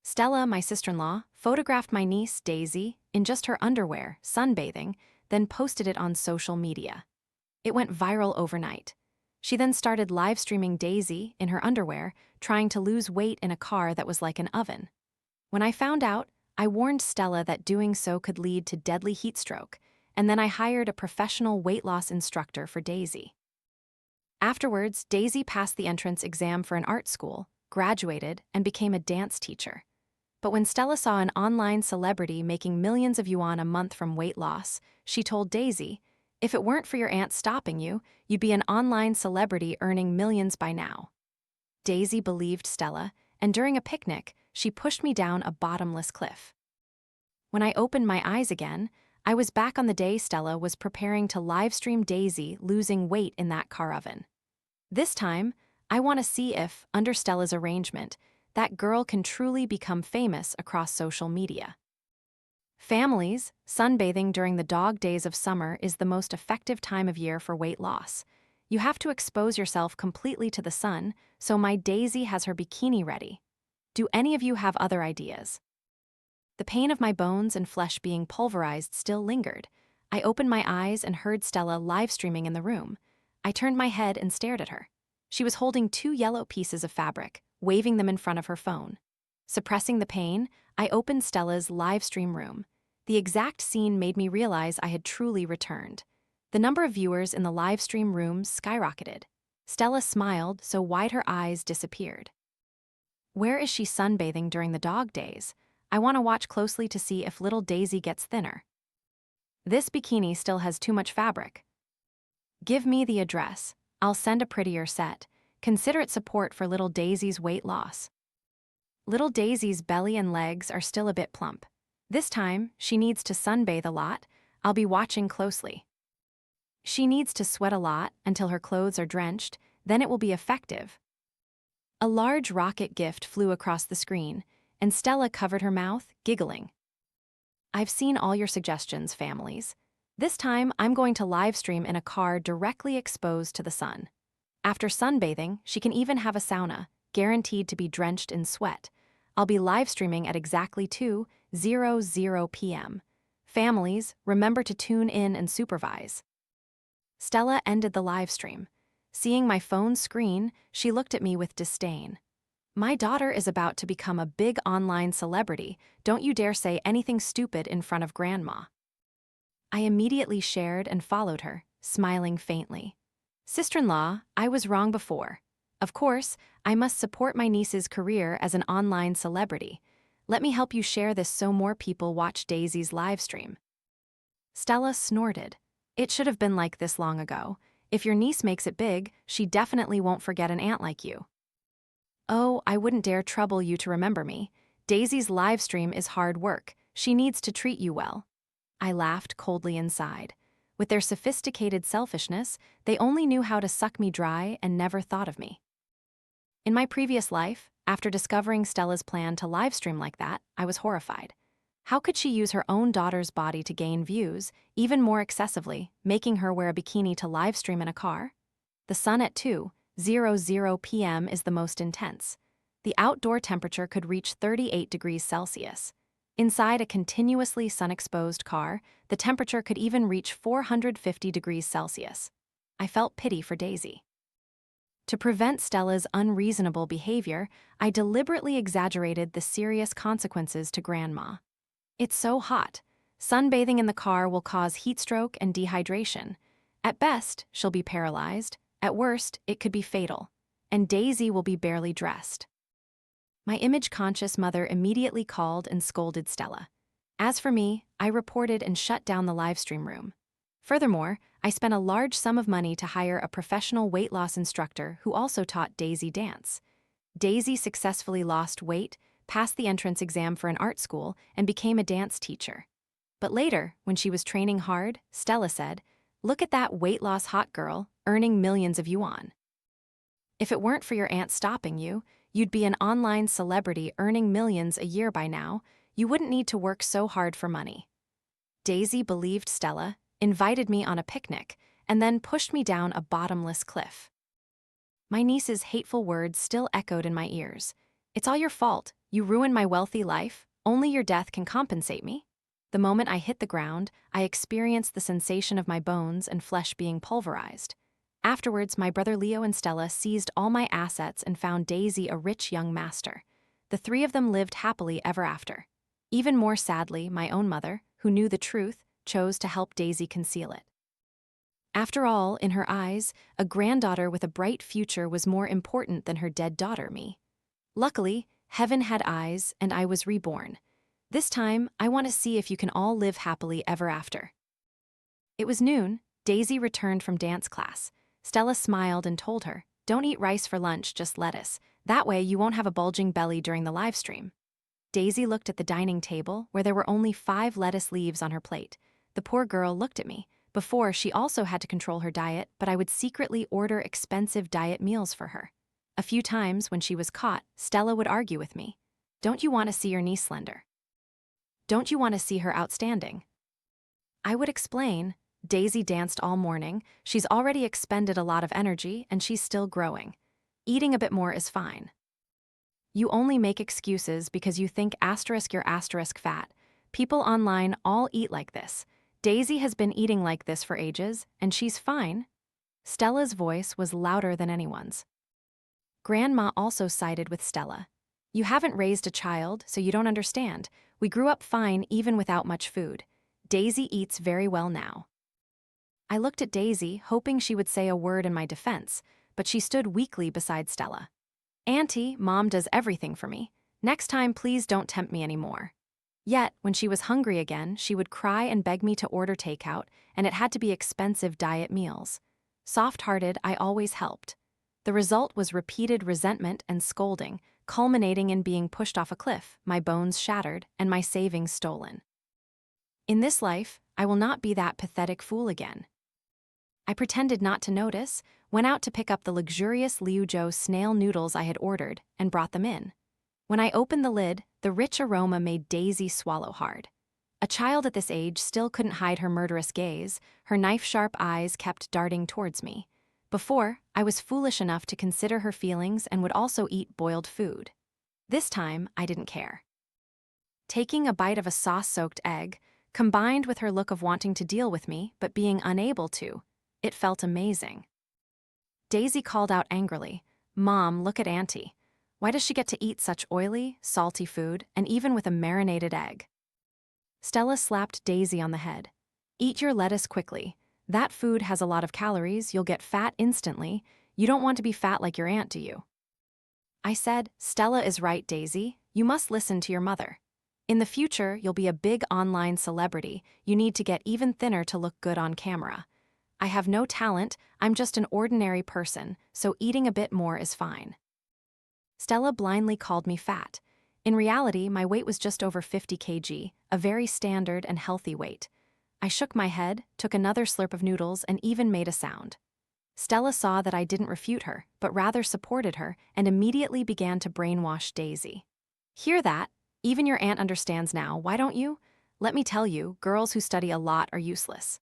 Stella, my sister-in-law, photographed my niece, Daisy, in just her underwear, sunbathing, then posted it on social media. It went viral overnight. She then started live streaming Daisy, in her underwear, trying to lose weight in a car that was like an oven. When I found out, I warned Stella that doing so could lead to deadly heat stroke, and then I hired a professional weight loss instructor for Daisy. Afterwards, Daisy passed the entrance exam for an art school, graduated, and became a dance teacher. But when Stella saw an online celebrity making millions of yuan a month from weight loss, she told Daisy, "If it weren't for your aunt stopping you, you'd be an online celebrity earning millions by now." Daisy believed Stella, and during a picnic, she pushed me down a bottomless cliff. When I opened my eyes again, I was back on the day Stella was preparing to livestream Daisy losing weight in that car oven. This time, I want to see if, under Stella's arrangement, that girl can truly become famous across social media. Families, sunbathing during the dog days of summer is the most effective time of year for weight loss. You have to expose yourself completely to the sun, so my Daisy has her bikini ready. Do any of you have other ideas? The pain of my bones and flesh being pulverized still lingered. I opened my eyes and heard Stella live streaming in the room. I turned my head and stared at her. She was holding 2 yellow pieces of fabric, waving them in front of her phone. Suppressing the pain, I opened Stella's live stream room. The exact scene made me realize I had truly returned. The number of viewers in the live stream room skyrocketed. Stella smiled so wide her eyes disappeared. Where is she sunbathing during the dog days? I want to watch closely to see if little Daisy gets thinner. This bikini still has too much fabric. Give me the address. I'll send a prettier set. Considerate support for little Daisy's weight loss. Little Daisy's belly and legs are still a bit plump. This time, she needs to sunbathe a lot. I'll be watching closely. She needs to sweat a lot until her clothes are drenched, then it will be effective. A large rocket gift flew across the screen, and Stella covered her mouth, giggling. I've seen all your suggestions, families. This time, I'm going to live stream in a car directly exposed to the sun. After sunbathing, she can even have a sauna, guaranteed to be drenched in sweat. I'll be live streaming at exactly 2:00 p.m. Families, remember to tune in and supervise. Stella ended the live stream. Seeing my phone's screen, she looked at me with disdain. My daughter is about to become a big online celebrity. Don't you dare say anything stupid in front of Grandma. I immediately shared and followed her, smiling faintly. Sister-in-law, I was wrong before. Of course, I must support my niece's career as an online celebrity. Let me help you share this so more people watch Daisy's live stream. Stella snorted. It should have been like this long ago. If your niece makes it big, she definitely won't forget an aunt like you. Oh, I wouldn't dare trouble you to remember me. Daisy's live stream is hard work. She needs to treat you well. I laughed coldly inside. With their sophisticated selfishness, they only knew how to suck me dry and never thought of me. In my previous life, after discovering Stella's plan to live stream like that, I was horrified. How could she use her own daughter's body to gain views, even more excessively, making her wear a bikini to live stream in a car? The sun at 2:00 p.m. is the most intense. The outdoor temperature could reach 38 degrees Celsius. Inside a continuously sun-exposed car, the temperature could even reach 450 degrees Celsius. I felt pity for Daisy. To prevent Stella's unreasonable behavior, I deliberately exaggerated the serious consequences to Grandma. It's so hot. Sunbathing in the car will cause heat stroke and dehydration. At best, she'll be paralyzed. At worst, it could be fatal. And Daisy will be barely dressed. My image-conscious mother immediately called and scolded Stella. As for me, I reported and shut down the livestream room. Furthermore, I spent a large sum of money to hire a professional weight loss instructor who also taught Daisy dance. Daisy successfully lost weight, passed the entrance exam for an art school, and became a dance teacher. But later, when she was training hard, Stella said, "Look at that weight loss hot girl, earning millions of yuan. If it weren't for your aunt stopping you, you'd be an online celebrity earning millions a year by now. You wouldn't need to work so hard for money." Daisy believed Stella, invited me on a picnic, and then pushed me down a bottomless cliff. My niece's hateful words still echoed in my ears. "It's all your fault. You ruin my wealthy life. Only your death can compensate me. The moment I hit the ground, I experienced the sensation of my bones and flesh being pulverized. Afterwards, my brother Leo and Stella seized all my assets and found Daisy a rich young master. The three of them lived happily ever after. Even more sadly, my own mother, who knew the truth, chose to help Daisy conceal it. After all, in her eyes, a granddaughter with a bright future was more important than her dead daughter, me. Luckily, heaven had eyes, and I was reborn. This time, I want to see if you can all live happily ever after. It was noon. Daisy returned from dance class. Stella smiled and told her, "Don't eat rice for lunch, just lettuce. That way you won't have a bulging belly during the live stream." Daisy looked at the dining table, where there were only 5 lettuce leaves on her plate. The poor girl looked at me. Before, she also had to control her diet, but I would secretly order expensive diet meals for her. A few times, when she was caught, Stella would argue with me. "Don't you want to see your niece slender? Don't you want to see her outstanding?" I would explain, "Daisy danced all morning, she's already expended a lot of energy, and she's still growing. Eating a bit more is fine." You only make excuses because you think you're fat. People online all eat like this. Daisy has been eating like this for ages, and she's fine. Stella's voice was louder than anyone's. Grandma also sided with Stella. "You haven't raised a child, so you don't understand. We grew up fine even without much food. Daisy eats very well now." I looked at Daisy, hoping she would say a word in my defense, but she stood weakly beside Stella. "Auntie, Mom does everything for me. Next time, please don't tempt me anymore." Yet, when she was hungry again, she would cry and beg me to order takeout, and it had to be expensive diet meals. Soft-hearted, I always helped. The result was repeated resentment and scolding, culminating in being pushed off a cliff, my bones shattered, and my savings stolen. In this life, I will not be that pathetic fool again. I pretended not to notice, went out to pick up the luxurious Liuzhou snail noodles I had ordered, and brought them in. When I opened the lid, the rich aroma made Daisy swallow hard. A child at this age still couldn't hide her murderous gaze, her knife-sharp eyes kept darting towards me. Before, I was foolish enough to consider her feelings and would also eat boiled food. This time, I didn't care. Taking a bite of a sauce-soaked egg, combined with her look of wanting to deal with me but being unable to, it felt amazing. Daisy called out angrily, "Mom, look at Auntie. Why does she get to eat such oily, salty food, and even with a marinated egg?" Stella slapped Daisy on the head. "Eat your lettuce quickly. That food has a lot of calories, you'll get fat instantly. You don't want to be fat like your aunt, do you?" I said, "Stella is right, Daisy. You must listen to your mother. In the future, you'll be a big online celebrity. You need to get even thinner to look good on camera. I have no talent, I'm just an ordinary person, so eating a bit more is fine." Stella blindly called me fat. In reality, my weight was just over 50 kg, a very standard and healthy weight. I shook my head, took another slurp of noodles, and even made a sound. Stella saw that I didn't refute her, but rather supported her, and immediately began to brainwash Daisy. "Hear that? Even your aunt understands now, why don't you? Let me tell you, girls who study a lot are useless.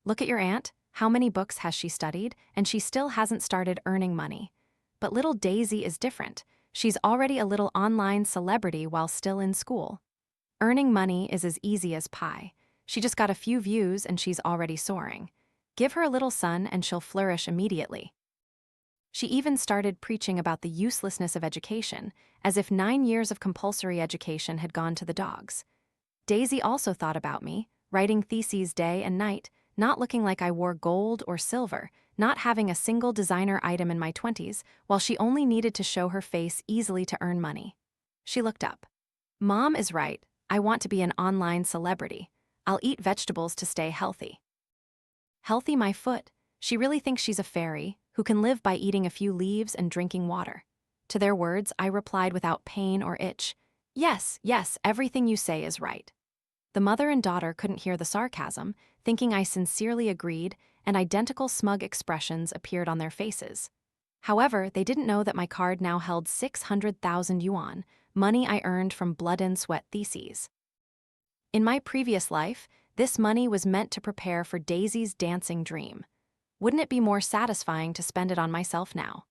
Look at your aunt, how many books has she studied, and she still hasn't started earning money. But little Daisy is different. She's already a little online celebrity while still in school. Earning money is as easy as pie. She just got a few views and she's already soaring. Give her a little son and she'll flourish immediately." She even started preaching about the uselessness of education, as if 9 years of compulsory education had gone to the dogs. Daisy also thought about me, writing theses day and night, not looking like I wore gold or silver, not having a single designer item in my 20s, while she only needed to show her face easily to earn money. She looked up. "Mom is right. I want to be an online celebrity. I'll eat vegetables to stay healthy." Healthy my foot. She really thinks she's a fairy, who can live by eating a few leaves and drinking water. To their words, I replied without pain or itch, Yes, everything you say is right." The mother and daughter couldn't hear the sarcasm, thinking I sincerely agreed, and identical smug expressions appeared on their faces. However, they didn't know that my card now held 600,000 yuan, money I earned from blood and sweat theses. In my previous life, this money was meant to prepare for Daisy's dancing dream. Wouldn't it be more satisfying to spend it on myself now?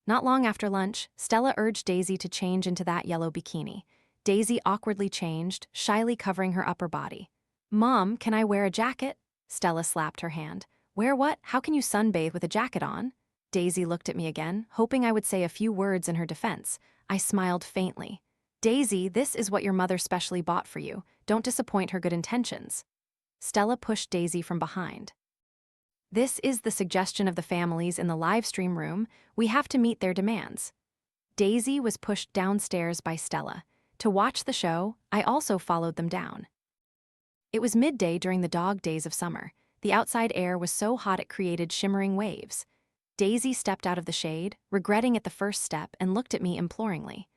Not long after lunch, Stella urged Daisy to change into that yellow bikini. Daisy awkwardly changed, shyly covering her upper body. "Mom, can I wear a jacket?" Stella slapped her hand. "Wear what? How can you sunbathe with a jacket on?" Daisy looked at me again, hoping I would say a few words in her defense. I smiled faintly. "Daisy, this is what your mother specially bought for you. Don't disappoint her good intentions." Stella pushed Daisy from behind. "This is the suggestion of the families in the live stream room. We have to meet their demands." Daisy was pushed downstairs by Stella. To watch the show, I also followed them down. It was midday during the dog days of summer. The outside air was so hot it created shimmering waves. Daisy stepped out of the shade, regretting at the first step, and looked at me imploringly.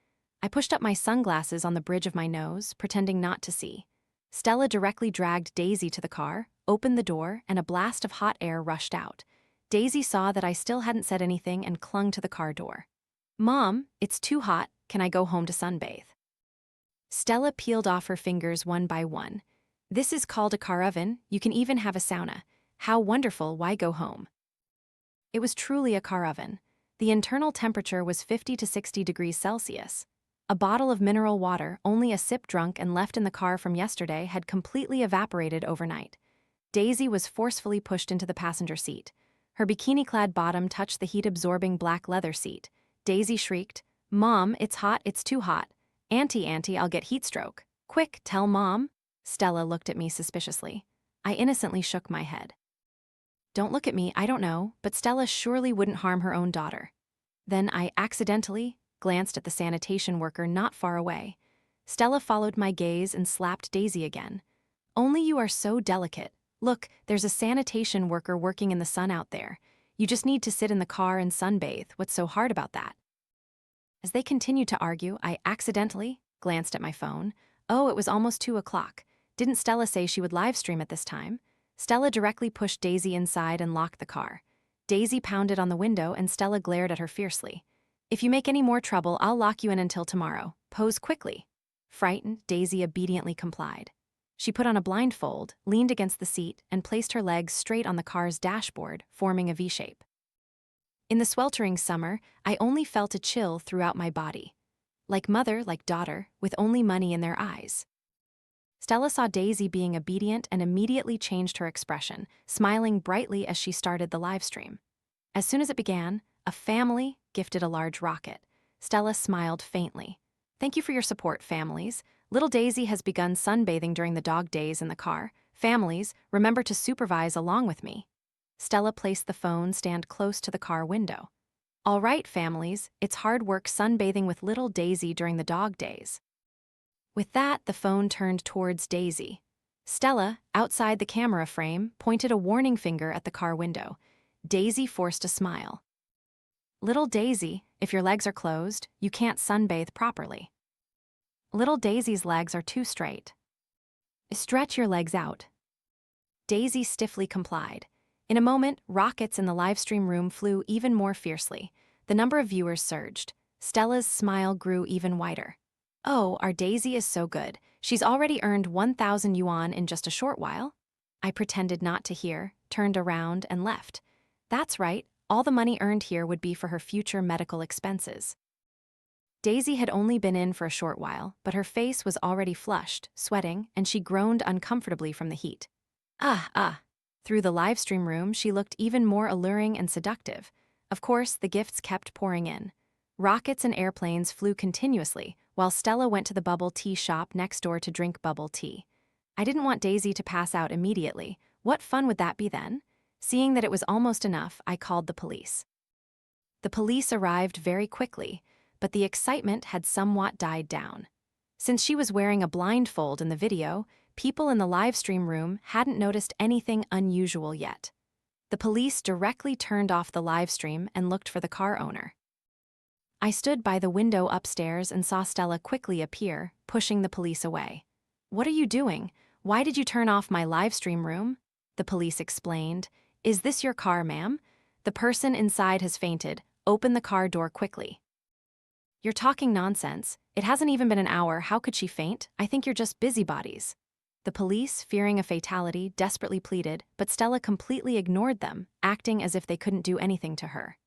I pushed up my sunglasses on the bridge of my nose, pretending not to see. Stella directly dragged Daisy to the car, opened the door, and a blast of hot air rushed out. Daisy saw that I still hadn't said anything and clung to the car door. "Mom, it's too hot. Can I go home to sunbathe?" Stella peeled off her fingers one by one. "This is called a car oven. You can even have a sauna. How wonderful, why go home?" It was truly a car oven. The internal temperature was 50 to 60 degrees Celsius. A bottle of mineral water, only a sip drunk and left in the car from yesterday, had completely evaporated overnight. Daisy was forcefully pushed into the passenger seat. Her bikini-clad bottom touched the heat-absorbing black leather seat. Daisy shrieked, "Mom, it's hot, it's too hot. Auntie, I'll get heat stroke. Quick, tell Mom." Stella looked at me suspiciously. I innocently shook my head. "Don't look at me, I don't know, but Stella surely wouldn't harm her own daughter." Then I accidentally glanced at the sanitation worker not far away. Stella followed my gaze and slapped Daisy again. "Only you are so delicate. Look, there's a sanitation worker working in the sun out there. You just need to sit in the car and sunbathe. What's so hard about that?" As they continued to argue, I accidentally glanced at my phone. Oh, it was almost 2 o'clock. Didn't Stella say she would live stream at this time? Stella directly pushed Daisy inside and locked the car. Daisy pounded on the window and Stella glared at her fiercely. "If you make any more trouble, I'll lock you in until tomorrow. Pose quickly." Frightened, Daisy obediently complied. She put on a blindfold, leaned against the seat, and placed her legs straight on the car's dashboard, forming a V-shape. In the sweltering summer, I only felt a chill throughout my body. Like mother, like daughter, with only money in their eyes. Stella saw Daisy being obedient and immediately changed her expression, smiling brightly as she started the live stream. As soon as it began, a family gifted a large rocket. Stella smiled faintly. "Thank you for your support, families. Little Daisy has begun sunbathing during the dog days in the car. Families, remember to supervise along with me." Stella placed the phone stand close to the car window. "All right, families, it's hard work sunbathing with little Daisy during the dog days." With that, the phone turned towards Daisy. Stella, outside the camera frame, pointed a warning finger at the car window. Daisy forced a smile. "Little Daisy, if your legs are closed, you can't sunbathe properly." Little Daisy's legs are too straight. "Stretch your legs out." Daisy stiffly complied. In a moment, rockets in the live stream room flew even more fiercely. The number of viewers surged. Stella's smile grew even wider. "Oh, our Daisy is so good. She's already earned 1,000 yuan in just a short while." I pretended not to hear, turned around, and left. That's right, all the money earned here would be for her future medical expenses. Daisy had only been in for a short while, but her face was already flushed, sweating, and she groaned uncomfortably from the heat. Ah. Through the live stream room, she looked even more alluring and seductive. Of course, the gifts kept pouring in. Rockets and airplanes flew continuously, while Stella went to the bubble tea shop next door to drink bubble tea. I didn't want Daisy to pass out immediately. What fun would that be then? Seeing that it was almost enough, I called the police. The police arrived very quickly, but the excitement had somewhat died down. Since she was wearing a blindfold in the video, people in the live stream room hadn't noticed anything unusual yet. The police directly turned off the live stream and looked for the car owner. I stood by the window upstairs and saw Stella quickly appear, pushing the police away. "What are you doing? Why did you turn off my live stream room?" The police explained. "Is this your car, ma'am? The person inside has fainted. Open the car door quickly." "You're talking nonsense. It hasn't even been an hour. How could she faint? I think you're just busybodies." The police, fearing a fatality, desperately pleaded, but Stella completely ignored them, acting as if they couldn't do anything to her.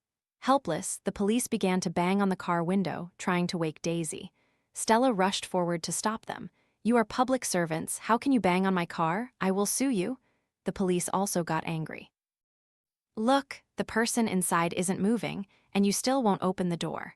Helpless, the police began to bang on the car window, trying to wake Daisy. Stella rushed forward to stop them. "You are public servants. How can you bang on my car? I will sue you." The police also got angry. "Look, the person inside isn't moving, and you still won't open the door."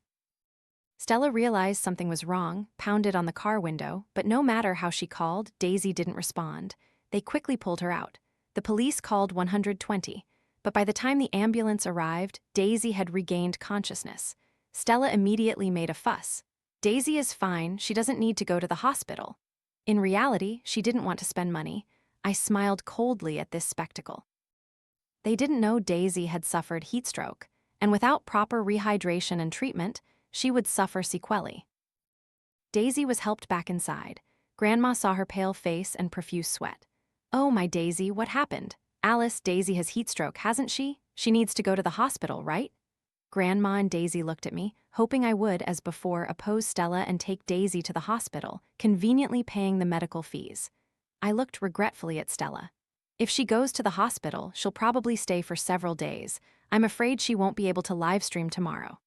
Stella realized something was wrong, pounded on the car window, but no matter how she called, Daisy didn't respond. They quickly pulled her out. The police called 120, but by the time the ambulance arrived, Daisy had regained consciousness. Stella immediately made a fuss. "Daisy is fine, she doesn't need to go to the hospital." In reality, she didn't want to spend money. I smiled coldly at this spectacle. They didn't know Daisy had suffered heat stroke, and without proper rehydration and treatment, she would suffer sequelae. Daisy was helped back inside. Grandma saw her pale face and profuse sweat. "Oh, my Daisy, what happened?" "Alice, Daisy has heat stroke, hasn't she? She needs to go to the hospital, right?" Grandma and Daisy looked at me, hoping I would, as before, oppose Stella and take Daisy to the hospital, conveniently paying the medical fees. I looked regretfully at Stella. "If she goes to the hospital, she'll probably stay for several days. I'm afraid she won't be able to live stream tomorrow."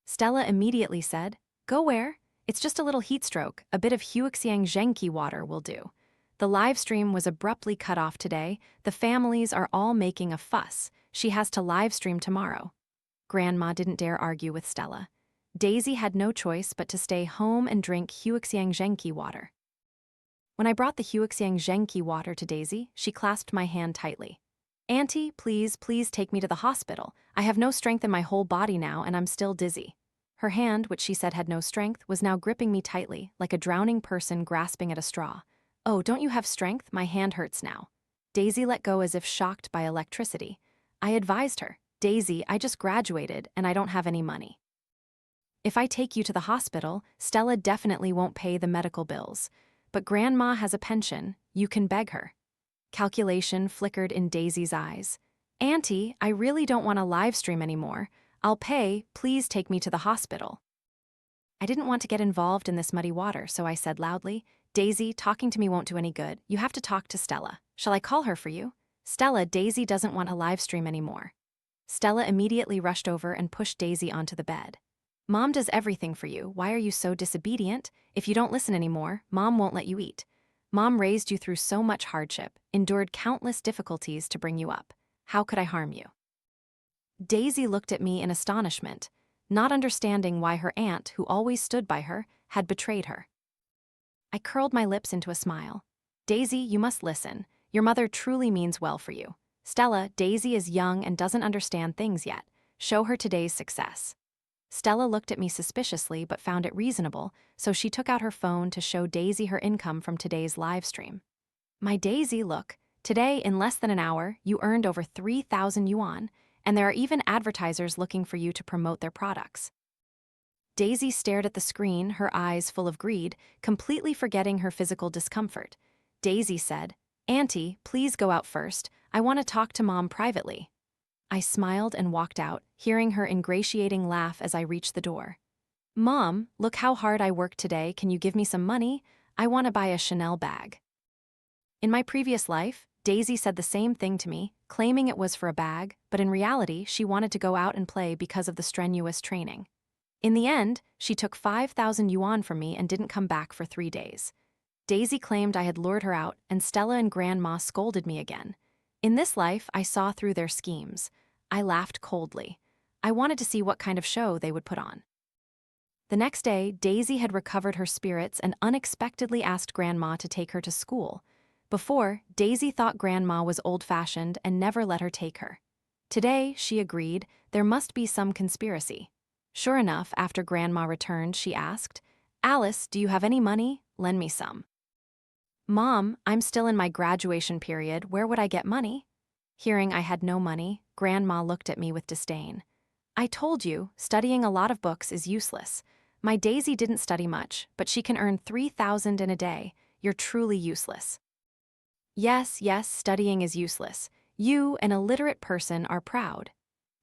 Stella immediately said, "Go where? It's just a little heat stroke, a bit of Huixiang water will do." The live stream was abruptly cut off today. The families are all making a fuss. She has to live stream tomorrow. Grandma didn't dare argue with Stella. Daisy had no choice but to stay home and drink Huixiang water. When I brought the Huixiang water to Daisy, she clasped my hand tightly. "Auntie, please, please take me to the hospital. I have no strength in my whole body now and I'm still dizzy." Her hand, which she said had no strength, was now gripping me tightly, like a drowning person grasping at a straw. "Oh, don't you have strength? My hand hurts now." Daisy let go as if shocked by electricity. I advised her, "Daisy, I just graduated and I don't have any money. If I take you to the hospital, Stella definitely won't pay the medical bills. But Grandma has a pension, you can beg her." Calculation flickered in Daisy's eyes. "Auntie, I really don't want to live stream anymore. I'll pay, please take me to the hospital." I didn't want to get involved in this muddy water, so I said loudly, "Daisy, talking to me won't do any good. You have to talk to Stella. Shall I call her for you?" "Stella, Daisy doesn't want a live stream anymore." Stella immediately rushed over and pushed Daisy onto the bed. "Mom does everything for you. Why are you so disobedient? If you don't listen anymore, Mom won't let you eat. Mom raised you through so much hardship, endured countless difficulties to bring you up. How could I harm you?" Daisy looked at me in astonishment, not understanding why her aunt, who always stood by her, had betrayed her. I curled my lips into a smile. "Daisy, you must listen. Your mother truly means well for you. Stella, Daisy is young and doesn't understand things yet. Show her today's success." Stella looked at me suspiciously but found it reasonable, so she took out her phone to show Daisy her income from today's live stream. "My Daisy, look. Today, in less than an hour, you earned over 3,000 yuan, and there are even advertisers looking for you to promote their products." Daisy stared at the screen, her eyes full of greed, completely forgetting her physical discomfort. Daisy said, "Auntie, please go out first. I want to talk to Mom privately." I smiled and walked out, hearing her ingratiating laugh as I reached the door. "Mom, look how hard I worked today. Can you give me some money? I want to buy a Chanel bag." In my previous life, Daisy said the same thing to me, claiming it was for a bag, but in reality, she wanted to go out and play because of the strenuous training. In the end, she took 5,000 yuan from me and didn't come back for 3 days. Daisy claimed I had lured her out, and Stella and Grandma scolded me again. In this life, I saw through their schemes. I laughed coldly. I wanted to see what kind of show they would put on. The next day, Daisy had recovered her spirits and unexpectedly asked Grandma to take her to school. Before, Daisy thought Grandma was old-fashioned and never let her take her. Today, she agreed, there must be some conspiracy. Sure enough, after Grandma returned, she asked, "Alice, do you have any money? Lend me some." "Mom, I'm still in my graduation period. Where would I get money?" Hearing I had no money, Grandma looked at me with disdain. "I told you, studying a lot of books is useless. My Daisy didn't study much, but she can earn 3,000 in a day. You're truly useless." Yes, studying is useless. You, an illiterate person, are proud."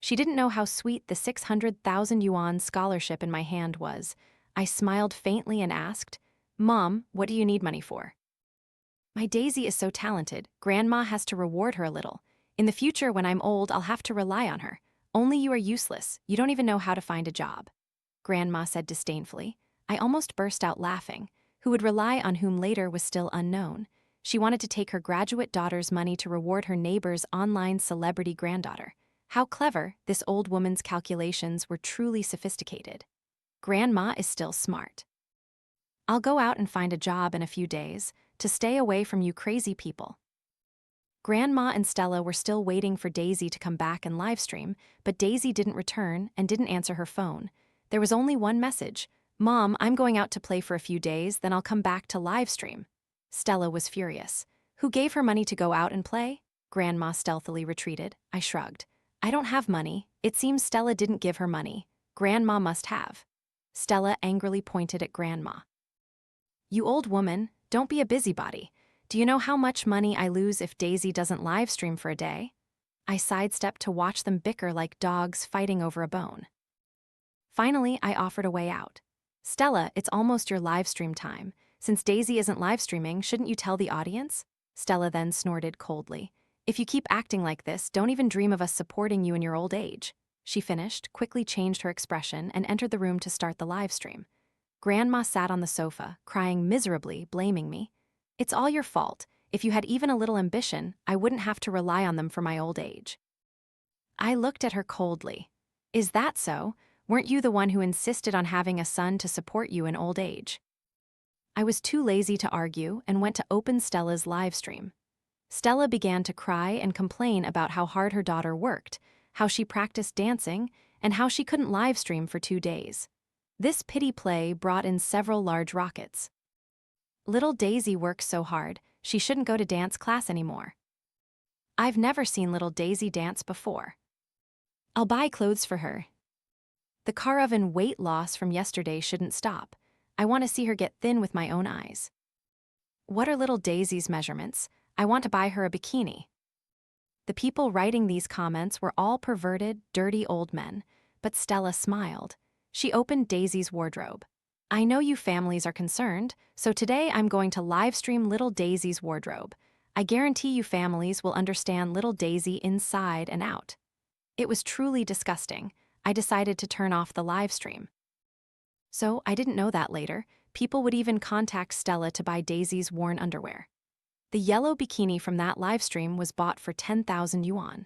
She didn't know how sweet the 600,000 yuan scholarship in my hand was. I smiled faintly and asked, "Mom, what do you need money for?" "My Daisy is so talented, Grandma has to reward her a little. In the future, when I'm old, I'll have to rely on her. Only you are useless. You don't even know how to find a job. Grandma said disdainfully. I almost burst out laughing. Who would rely on whom later was still unknown. She wanted to take her graduate daughter's money to reward her neighbor's online celebrity granddaughter. How clever, this old woman's calculations were truly sophisticated. Grandma is still smart. I'll go out and find a job in a few days, to stay away from you crazy people. Grandma and Stella were still waiting for Daisy to come back and livestream, but Daisy didn't return and didn't answer her phone. There was only one message. Mom, I'm going out to play for a few days, then I'll come back to livestream. Stella was furious. Who gave her money to go out and play? Grandma stealthily retreated. I shrugged. I don't have money. It seems Stella didn't give her money. Grandma must have. Stella angrily pointed at Grandma. You old woman, don't be a busybody. Do you know how much money I lose if Daisy doesn't livestream for a day? I sidestepped to watch them bicker like dogs fighting over a bone. Finally, I offered a way out. Stella, it's almost your livestream time. Since Daisy isn't livestreaming, shouldn't you tell the audience? Stella then snorted coldly. If you keep acting like this, don't even dream of us supporting you in your old age. She finished, quickly changed her expression, and entered the room to start the livestream. Grandma sat on the sofa, crying miserably, blaming me. It's all your fault. If you had even a little ambition, I wouldn't have to rely on them for my old age. I looked at her coldly. Is that so? Weren't you the one who insisted on having a son to support you in old age? I was too lazy to argue and went to open Stella's livestream. Stella began to cry and complain about how hard her daughter worked, how she practiced dancing, and how she couldn't livestream for 2 days. This pity play brought in several large rockets. Little Daisy works so hard, she shouldn't go to dance class anymore. I've never seen little Daisy dance before. I'll buy clothes for her. The car oven weight loss from yesterday shouldn't stop. I want to see her get thin with my own eyes. What are little Daisy's measurements? I want to buy her a bikini. The people writing these comments were all perverted, dirty old men, but Stella smiled. She opened Daisy's wardrobe. I know you families are concerned, so today I'm going to livestream little Daisy's wardrobe. I guarantee you families will understand little Daisy inside and out. It was truly disgusting. I decided to turn off the livestream. So I didn't know that later, people would even contact Stella to buy Daisy's worn underwear. The yellow bikini from that livestream was bought for 10,000 yuan.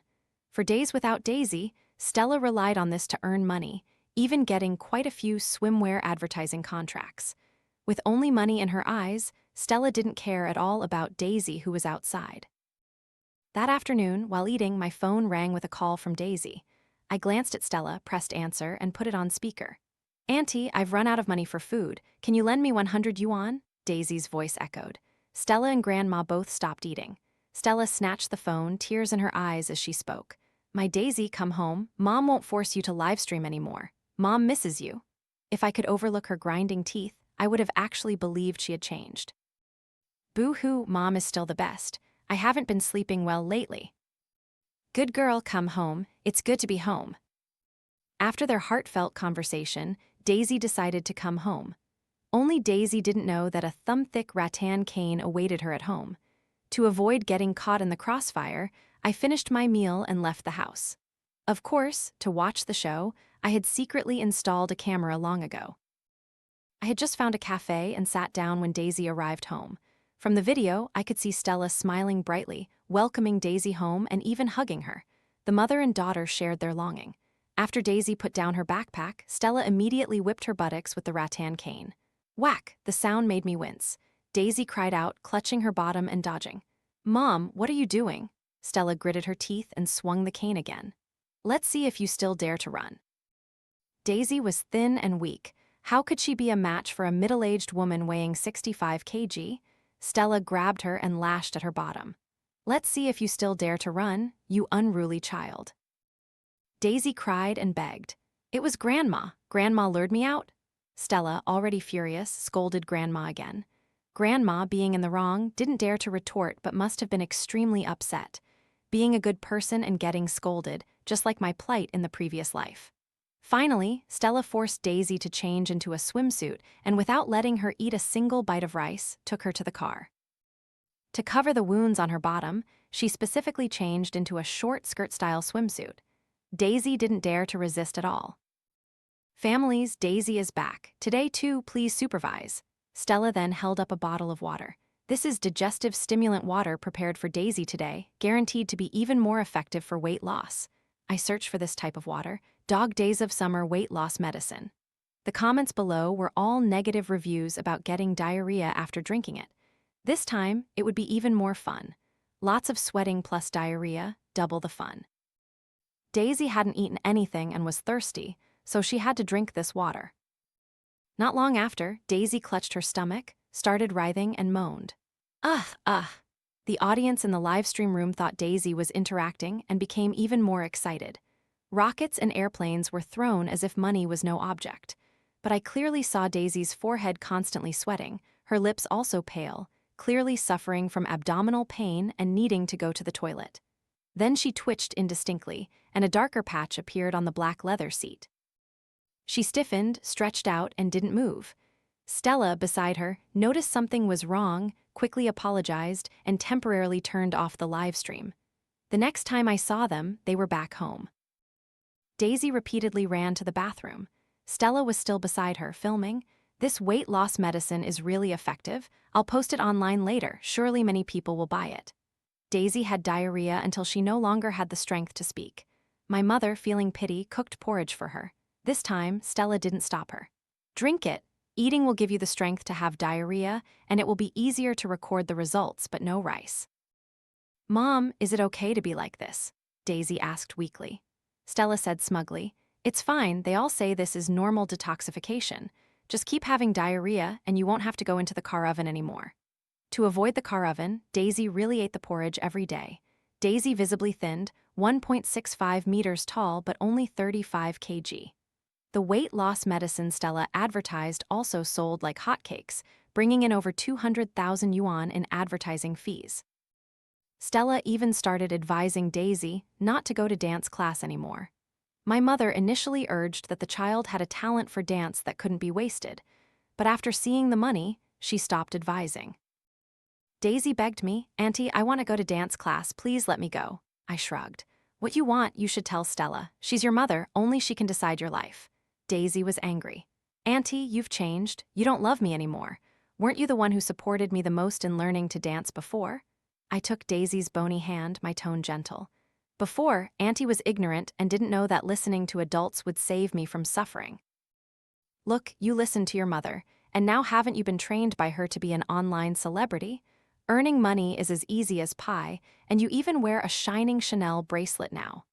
For days without Daisy, Stella relied on this to earn money, even getting quite a few swimwear advertising contracts. With only money in her eyes, Stella didn't care at all about Daisy, who was outside. That afternoon, while eating, my phone rang with a call from Daisy. I glanced at Stella, pressed answer, and put it on speaker. Auntie, I've run out of money for food. Can you lend me 100 yuan? Daisy's voice echoed. Stella and Grandma both stopped eating. Stella snatched the phone, tears in her eyes as she spoke. My Daisy, come home. Mom won't force you to livestream anymore. Mom misses you. If I could overlook her grinding teeth, I would have actually believed she had changed. Boo-hoo, Mom is still the best. I haven't been sleeping well lately. Good girl, come home. It's good to be home. After their heartfelt conversation, Daisy decided to come home. Only Daisy didn't know that a thumb-thick rattan cane awaited her at home. To avoid getting caught in the crossfire, I finished my meal and left the house. Of course, to watch the show, I had secretly installed a camera long ago. I had just found a cafe and sat down when Daisy arrived home. From the video, I could see Stella smiling brightly, welcoming Daisy home and even hugging her. The mother and daughter shared their longing. After Daisy put down her backpack, Stella immediately whipped her buttocks with the rattan cane. Whack! The sound made me wince. Daisy cried out, clutching her bottom and dodging. Mom, what are you doing? Stella gritted her teeth and swung the cane again. Let's see if you still dare to run. Daisy was thin and weak. How could she be a match for a middle-aged woman weighing 65 kg? Stella grabbed her and lashed at her bottom. Let's see if you still dare to run, you unruly child. Daisy cried and begged. It was Grandma. Grandma lured me out. Stella, already furious, scolded Grandma again. Grandma, being in the wrong, didn't dare to retort but must have been extremely upset. Being a good person and getting scolded, just like my plight in the previous life. Finally, Stella forced Daisy to change into a swimsuit and without letting her eat a single bite of rice, took her to the car. To cover the wounds on her bottom, she specifically changed into a short skirt-style swimsuit. Daisy didn't dare to resist at all. "Families, Daisy is back. Today too, please supervise." Stella then held up a bottle of water. "This is digestive stimulant water prepared for Daisy today, guaranteed to be even more effective for weight loss." I searched for this type of water, Dog Days of Summer weight loss medicine. The comments below were all negative reviews about getting diarrhea after drinking it. This time, it would be even more fun. Lots of sweating plus diarrhea, double the fun. Daisy hadn't eaten anything and was thirsty, so she had to drink this water. Not long after, Daisy clutched her stomach, started writhing, and moaned. "Ugh, ugh." The audience in the live stream room thought Daisy was interacting and became even more excited. Rockets and airplanes were thrown as if money was no object. But I clearly saw Daisy's forehead constantly sweating, her lips also pale, clearly suffering from abdominal pain and needing to go to the toilet. Then she twitched indistinctly, and a darker patch appeared on the black leather seat. She stiffened, stretched out, and didn't move. Stella, beside her, noticed something was wrong, quickly apologized, and temporarily turned off the live stream. The next time I saw them, they were back home. Daisy repeatedly ran to the bathroom. Stella was still beside her, filming. "This weight loss medicine is really effective. I'll post it online later. Surely many people will buy it." Daisy had diarrhea until she no longer had the strength to speak. My mother, feeling pity, cooked porridge for her. This time, Stella didn't stop her. "Drink it. Eating will give you the strength to have diarrhea, and it will be easier to record the results, but no rice." "Mom, is it okay to be like this?" Daisy asked weakly. Stella said smugly, "It's fine, they all say this is normal detoxification. Just keep having diarrhea and you won't have to go into the car oven anymore." To avoid the car oven, Daisy really ate the porridge every day. Daisy visibly thinned, 1.65 meters tall but only 35 kg. The weight loss medicine Stella advertised also sold like hotcakes, bringing in over 200,000 yuan in advertising fees. Stella even started advising Daisy not to go to dance class anymore. My mother initially urged that the child had a talent for dance that couldn't be wasted, but after seeing the money, she stopped advising. Daisy begged me, "Auntie, I want to go to dance class, please let me go." I shrugged. "What you want, you should tell Stella. She's your mother, only she can decide your life." Daisy was angry. "Auntie, you've changed. You don't love me anymore. Weren't you the one who supported me the most in learning to dance before?" I took Daisy's bony hand, my tone gentle. "Before, Auntie was ignorant and didn't know that listening to adults would save me from suffering. Look, you listened to your mother, and now haven't you been trained by her to be an online celebrity? Earning money is as easy as pie, and you even wear a shining Chanel bracelet now."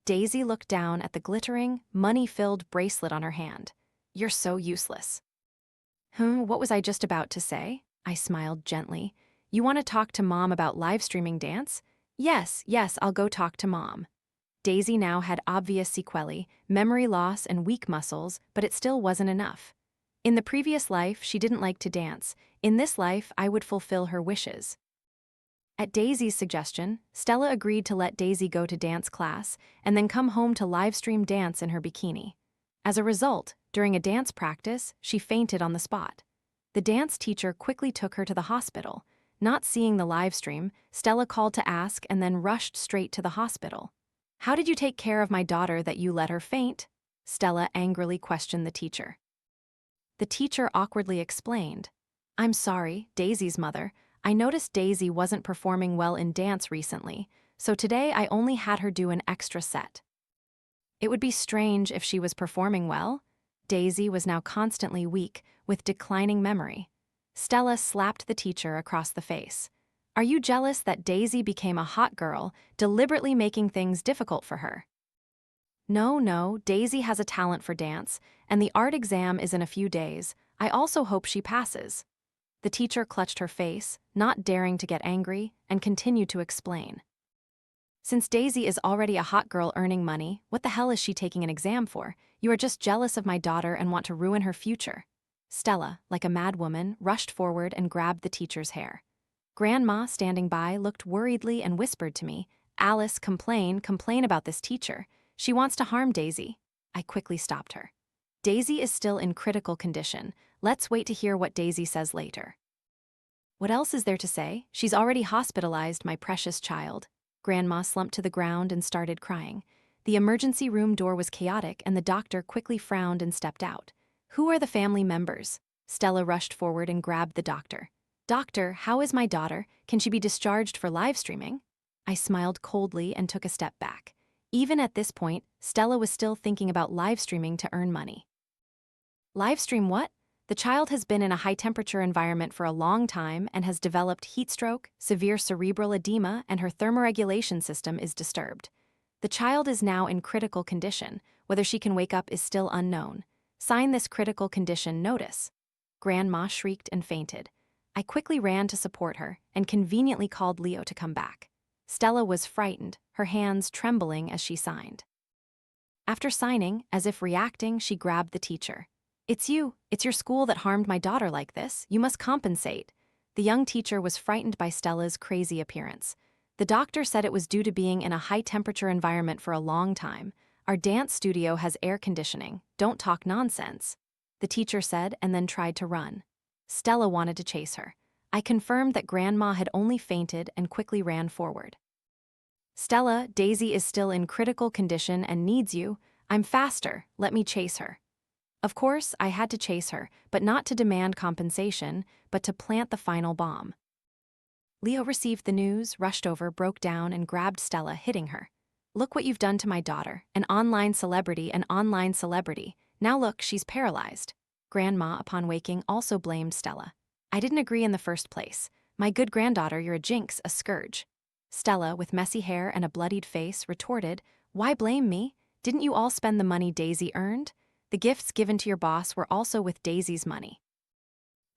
Daisy looked down at the glittering, money-filled bracelet on her hand. "You're so useless." What was I just about to say?" I smiled gently. "You want to talk to Mom about live streaming dance?" Yes, I'll go talk to Mom." Daisy now had obvious sequelae, memory loss and weak muscles, but it still wasn't enough. In the previous life, she didn't like to dance. In this life, I would fulfill her wishes. At Daisy's suggestion, Stella agreed to let Daisy go to dance class and then come home to livestream dance in her bikini. As a result, during a dance practice, she fainted on the spot. The dance teacher quickly took her to the hospital. Not seeing the livestream, Stella called to ask and then rushed straight to the hospital. "How did you take care of my daughter that you let her faint?" Stella angrily questioned the teacher. The teacher awkwardly explained, "I'm sorry, Daisy's mother. I noticed Daisy wasn't performing well in dance recently, so today I only had her do an extra set." It would be strange if she was performing well. Daisy was now constantly weak, with declining memory. Stella slapped the teacher across the face. "Are you jealous that Daisy became a hot girl, deliberately making things difficult for her?" No, Daisy has a talent for dance, and the art exam is in a few days. I also hope she passes." The teacher clutched her face, not daring to get angry, and continued to explain. "Since Daisy is already a hot girl earning money, what the hell is she taking an exam for? You are just jealous of my daughter and want to ruin her future." Stella, like a mad woman, rushed forward and grabbed the teacher's hair. Grandma, standing by, looked worriedly and whispered to me, "Alice, complain about this teacher. She wants to harm Daisy." I quickly stopped her. "Daisy is still in critical condition. Let's wait to hear what Daisy says later." "What else is there to say? She's already hospitalized, my precious child." Grandma slumped to the ground and started crying. The emergency room door was chaotic and the doctor quickly frowned and stepped out. "Who are the family members?" Stella rushed forward and grabbed the doctor. "Doctor, how is my daughter? Can she be discharged for live streaming?" I smiled coldly and took a step back. Even at this point, Stella was still thinking about live streaming to earn money. Live stream what? The child has been in a high-temperature environment for a long time and has developed heat stroke, severe cerebral edema, and her thermoregulation system is disturbed. The child is now in critical condition. Whether she can wake up is still unknown. Sign this critical condition notice. Grandma shrieked and fainted. I quickly ran to support her and conveniently called Leo to come back. Stella was frightened, her hands trembling as she signed. After signing, as if reacting, she grabbed the teacher. It's your school that harmed my daughter like this. You must compensate." The young teacher was frightened by Stella's crazy appearance. The doctor said it was due to being in a high-temperature environment for a long time. "Our dance studio has air conditioning. Don't talk nonsense," the teacher said and then tried to run. Stella wanted to chase her. I confirmed that Grandma had only fainted and quickly ran forward. "Stella, Daisy is still in critical condition and needs you. I'm faster. Let me chase her." Of course, I had to chase her, but not to demand compensation, but to plant the final bomb. Leo received the news, rushed over, broke down, and grabbed Stella, hitting her. "Look what you've done to my daughter. An online celebrity, an online celebrity. Now look, she's paralyzed." Grandma, upon waking, also blamed Stella. "I didn't agree in the first place. My good granddaughter, you're a jinx, a scourge." Stella, with messy hair and a bloodied face, retorted, "Why blame me? Didn't you all spend the money Daisy earned? The gifts given to your boss were also with Daisy's money.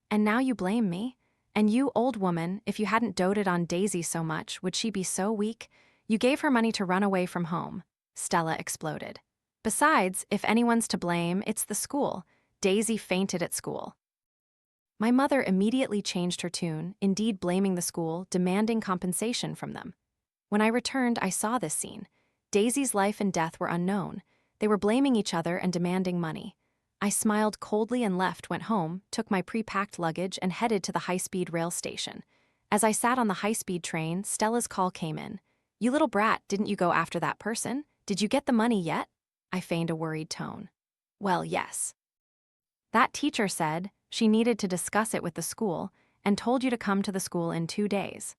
And now you blame me? And you, old woman, if you hadn't doted on Daisy so much, would she be so weak? You gave her money to run away from home." Stella exploded. "Besides, if anyone's to blame, it's the school. Daisy fainted at school." My mother immediately changed her tune, indeed blaming the school, demanding compensation from them. When I returned, I saw this scene. Daisy's life and death were unknown. They were blaming each other and demanding money. I smiled coldly and went home, took my pre-packed luggage, and headed to the high-speed rail station. As I sat on the high-speed train, Stella's call came in. "You little brat, didn't you go after that person? Did you get the money yet?" I feigned a worried tone. "Well, yes. That teacher said she needed to discuss it with the school and told you to come to the school in 2 days."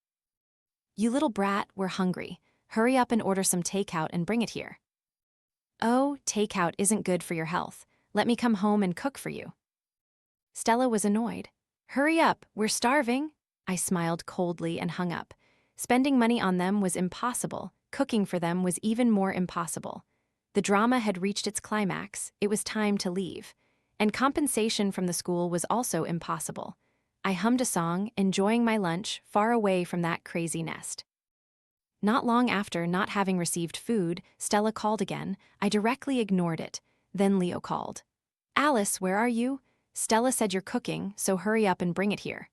"You little brat, we're hungry. Hurry up and order some takeout and bring it here." "Oh, takeout isn't good for your health. Let me come home and cook for you." Stella was annoyed. "Hurry up, we're starving." I smiled coldly and hung up. Spending money on them was impossible. Cooking for them was even more impossible. The drama had reached its climax. It was time to leave. And compensation from the school was also impossible. I hummed a song, enjoying my lunch, far away from that crazy nest. Not long after, not having received food, Stella called again. I directly ignored it. Then Leo called. "Alice, where are you? Stella said you're cooking, so hurry up and bring it here."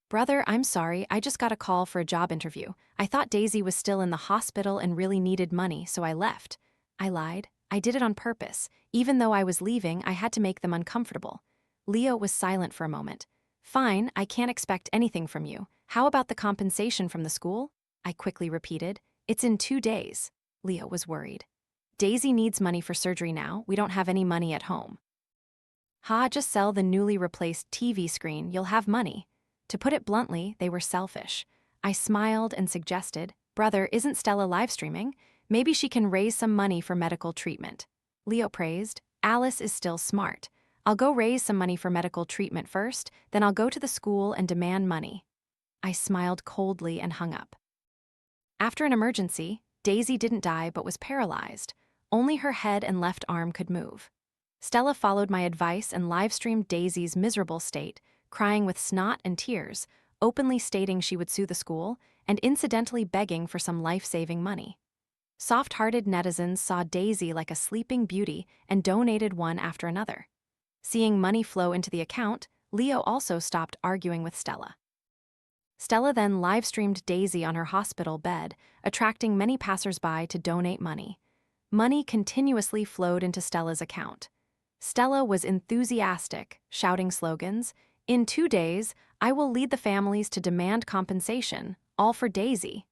"Brother, I'm sorry, I just got a call for a job interview. I thought Daisy was still in the hospital and really needed money, so I left." I lied. I did it on purpose. Even though I was leaving, I had to make them uncomfortable. Leo was silent for a moment. "Fine, I can't expect anything from you. How about the compensation from the school?" I quickly repeated. "It's in 2 days." Leo was worried. "Daisy needs money for surgery now. We don't have any money at home." "Ha, just sell the newly replaced TV screen. You'll have money." To put it bluntly, they were selfish. I smiled and suggested, "Brother, isn't Stella live streaming? Maybe she can raise some money for medical treatment." Leo praised, "Alice is still smart. I'll go raise some money for medical treatment first, then I'll go to the school and demand money." I smiled coldly and hung up. After an emergency, Daisy didn't die but was paralyzed. Only her head and left arm could move. Stella followed my advice and live-streamed Daisy's miserable state, crying with snot and tears, openly stating she would sue the school, and incidentally begging for some life-saving money. Soft-hearted netizens saw Daisy like a sleeping beauty and donated one after another. Seeing money flow into the account, Leo also stopped arguing with Stella. Stella then live-streamed Daisy on her hospital bed, attracting many passers-by to donate money. Money continuously flowed into Stella's account. Stella was enthusiastic, shouting slogans, "In 2 days, I will lead the families to demand compensation, all for Daisy."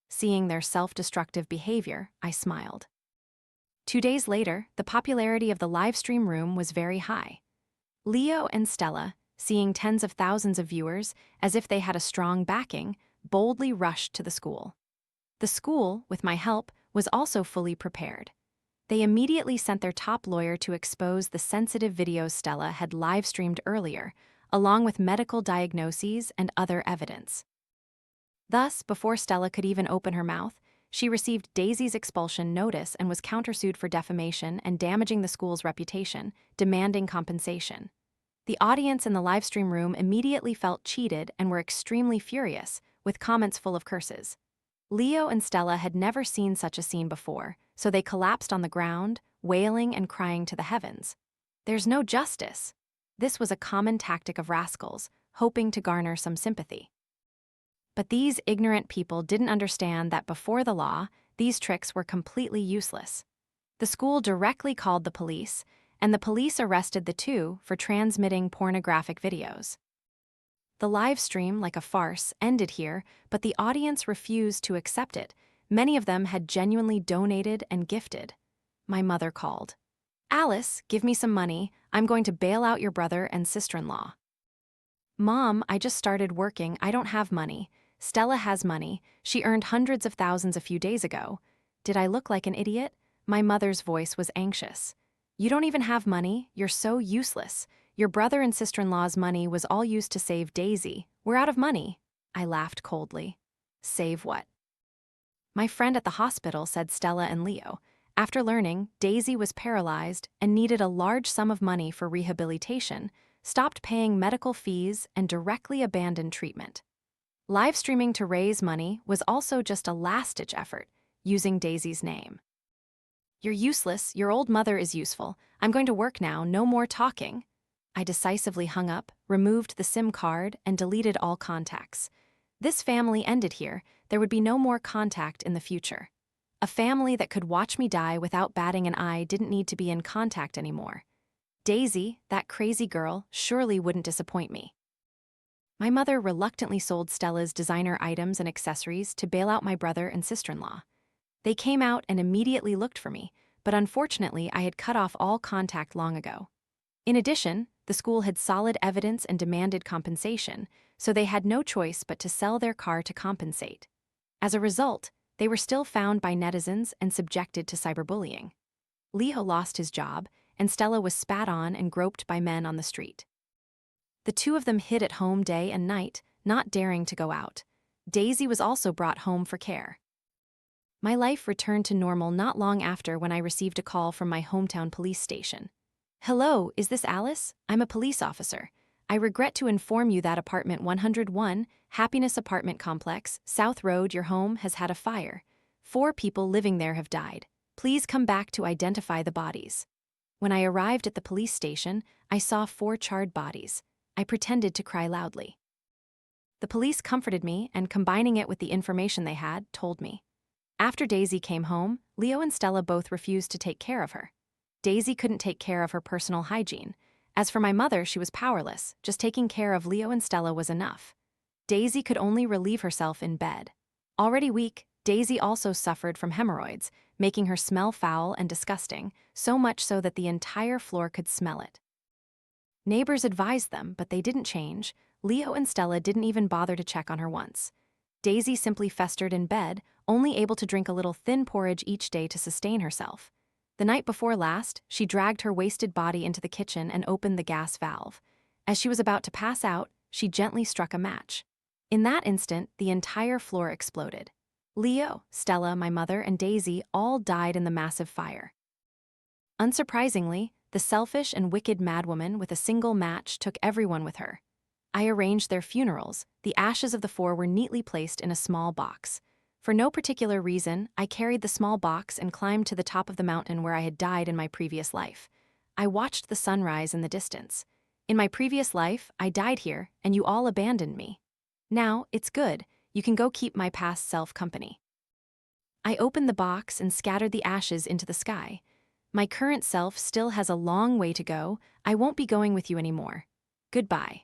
Seeing their self-destructive behavior, I smiled. 2 days later, the popularity of the livestream room was very high. Leo and Stella, seeing tens of thousands of viewers as if they had a strong backing, boldly rushed to the school. The school, with my help, was also fully prepared. They immediately sent their top lawyer to expose the sensitive videos Stella had live-streamed earlier, along with medical diagnoses and other evidence. Thus, before Stella could even open her mouth, she received Daisy's expulsion notice and was countersued for defamation and damaging the school's reputation, demanding compensation. The audience in the livestream room immediately felt cheated and were extremely furious, with comments full of curses. Leo and Stella had never seen such a scene before, so they collapsed on the ground, wailing and crying to the heavens. There's no justice. This was a common tactic of rascals, hoping to garner some sympathy. But these ignorant people didn't understand that before the law, these tricks were completely useless. The school directly called the police, and the police arrested the two for transmitting pornographic videos. The live stream, like a farce, ended here, but the audience refused to accept it. Many of them had genuinely donated and gifted. My mother called. "Alice, give me some money. I'm going to bail out your brother and sister-in-law." "Mom, I just started working. I don't have money. Stella has money. She earned hundreds of thousands a few days ago." Did I look like an idiot? My mother's voice was anxious. "You don't even have money. You're so useless. Your brother and sister-in-law's money was all used to save Daisy. We're out of money." I laughed coldly. "Save what?" My friend at the hospital said Stella and Leo. After learning Daisy was paralyzed and needed a large sum of money for rehabilitation, stopped paying medical fees and directly abandoned treatment. Live streaming to raise money was also just a last-ditch effort, using Daisy's name. "You're useless. Your old mother is useful. I'm going to work now. No more talking." I decisively hung up, removed the SIM card, and deleted all contacts. This family ended here. There would be no more contact in the future. A family that could watch me die without batting an eye didn't need to be in contact anymore. Daisy, that crazy girl, surely wouldn't disappoint me. My mother reluctantly sold Stella's designer items and accessories to bail out my brother and sister-in-law. They came out and immediately looked for me, but unfortunately I had cut off all contact long ago. In addition, the school had solid evidence and demanded compensation, so they had no choice but to sell their car to compensate. As a result, they were still found by netizens and subjected to cyberbullying. Leo lost his job, and Stella was spat on and groped by men on the street. The two of them hid at home day and night, not daring to go out. Daisy was also brought home for care. My life returned to normal not long after when I received a call from my hometown police station. "Hello, is this Alice? I'm a police officer. I regret to inform you that apartment 101, Happiness Apartment Complex, South Road, your home, has had a fire. 4 people living there have died. Please come back to identify the bodies." When I arrived at the police station, I saw 4 charred bodies. I pretended to cry loudly. The police comforted me and, combining it with the information they had, told me. After Daisy came home, Leo and Stella both refused to take care of her. Daisy couldn't take care of her personal hygiene. As for my mother, she was powerless. Just taking care of Leo and Stella was enough. Daisy could only relieve herself in bed. Already weak, Daisy also suffered from hemorrhoids, making her smell foul and disgusting, so much so that the entire floor could smell it. Neighbors advised them, but they didn't change. Leo and Stella didn't even bother to check on her once. Daisy simply festered in bed, only able to drink a little thin porridge each day to sustain herself. The night before last, she dragged her wasted body into the kitchen and opened the gas valve. As she was about to pass out, she gently struck a match. In that instant, the entire floor exploded. Leo, Stella, my mother, and Daisy all died in the massive fire. Unsurprisingly, the selfish and wicked madwoman with a single match took everyone with her. I arranged their funerals. The ashes of the 4 were neatly placed in a small box. For no particular reason, I carried the small box and climbed to the top of the mountain where I had died in my previous life. I watched the sunrise in the distance. In my previous life, I died here, and you all abandoned me. Now, it's good. You can go keep my past self company. I opened the box and scattered the ashes into the sky. My current self still has a long way to go. I won't be going with you anymore. Goodbye.